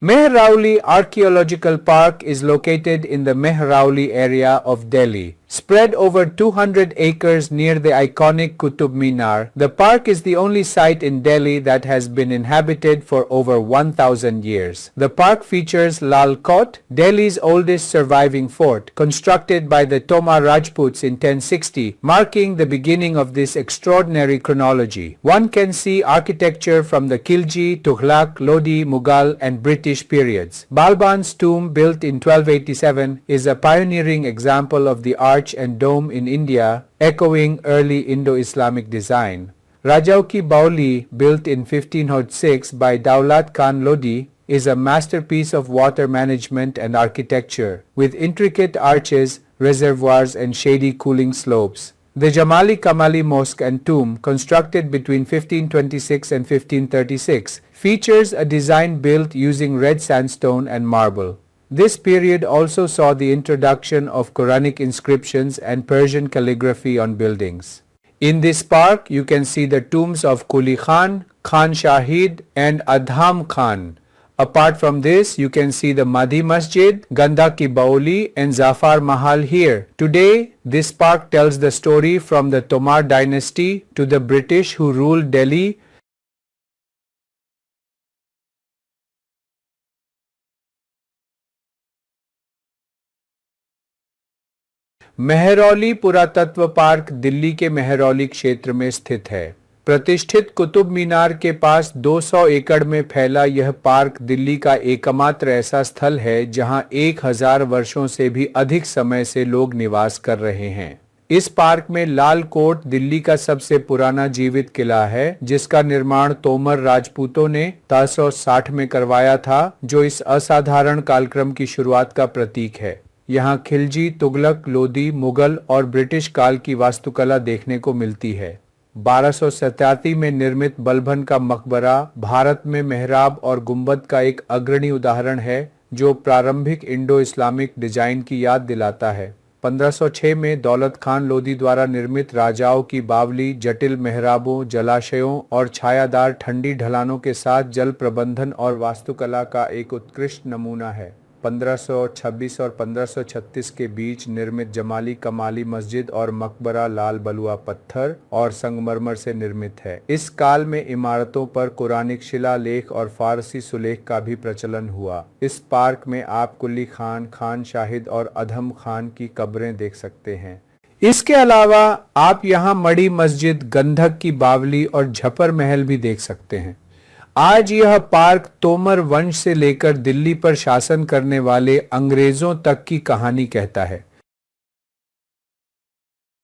Mehrauli Archaeological Park is located in the Mehrauli area of Delhi. Spread over 200 acres near the iconic Qutub Minar, the park is the only site in Delhi that has been inhabited for over 1000 years. The park features Lal Kot, Delhi's oldest surviving fort, constructed by the Tomar Rajputs in 1060, marking the beginning of this extraordinary chronology. One can see architecture from the Khilji, Tughlaq, Lodi, Mughal and British periods. Balban's tomb, built in 1287, is a pioneering example of the arch and dome in India, echoing early Indo-Islamic design. Rajau Ki Baoli, built in 1506 by Daulat Khan Lodi, is a masterpiece of water management and architecture, with intricate arches, reservoirs and shady cooling slopes. The Jamali Kamali Mosque and Tomb, constructed between 1526 and 1536, features a design built using red sandstone and marble. This period also saw the introduction of Quranic inscriptions and Persian calligraphy on buildings. In this park, you can see the tombs of Quli Khan, Khan Shahid and Adham Khan. Apart from this, you can see the Madhi Masjid, Ganda Ki Baoli and Zafar Mahal here. Today, this park tells the story from the Tomar dynasty to the British who ruled Delhi. Mehrauli पुरातत्व park Delhi के मेहरौली क्षेत्र में स्थित है। प्रतिष्ठित कुतुब मीनार के पास 200 एकड़ में फैला यह पार्क दिल्ली का एकमात्र ऐसा स्थल है जहां 1000 वर्षों से भी अधिक समय से लोग निवास कर रहे हैं। इस पार्क में लाल कोट दिल्ली का सबसे पुराना जीवित किला है, जिसका निर्माण तोमर राजपूतों ने 1360 में करवाया था, जो इस असाधारण कालक्रम की शुरुआत का प्रतीक है। यहाँ खिलजी, तुगलक, लोदी, मुगल और ब्रिटिश काल की वास्तुकला देखने को मिलती है। 1287 में निर्मित बलबन का मकबरा भारत में मेहराब और गुंबद का एक अग्रणी उदाहरण है, जो प्रारंभिक इंडो इस्लामिक डिजाइन की याद दिलाता है। 1506 में दौलत खान लोदी द्वारा निर्मित राजाओं की बावली जटिल मेहराबों, जलाशयों और छायादार ठंडी ढलानों के साथ जल प्रबंधन और वास्तुकला का एक उत्कृष्ट नमूना है। 1526 और 1536 के बीच निर्मित जमाली कमाली मस्जिद और मकबरा लाल बलुआ पत्थर और संगमरमर से निर्मित है। इस काल में इमारतों पर कुरानिक शिलालेख और फारसी सुलेख का भी प्रचलन हुआ। इस पार्क में आप कुली खान, खान शाहिद और अधम खान की कब्रें देख सकते हैं। इसके अलावा आप यहाँ मड़ी मस्जिद, गंधक की बावली और झपर महल भी देख सकते हैं। आज यह पार्क तोमर वंश से लेकर दिल्ली पर शासन करने वाले अंग्रेजों तक की कहानी कहता है।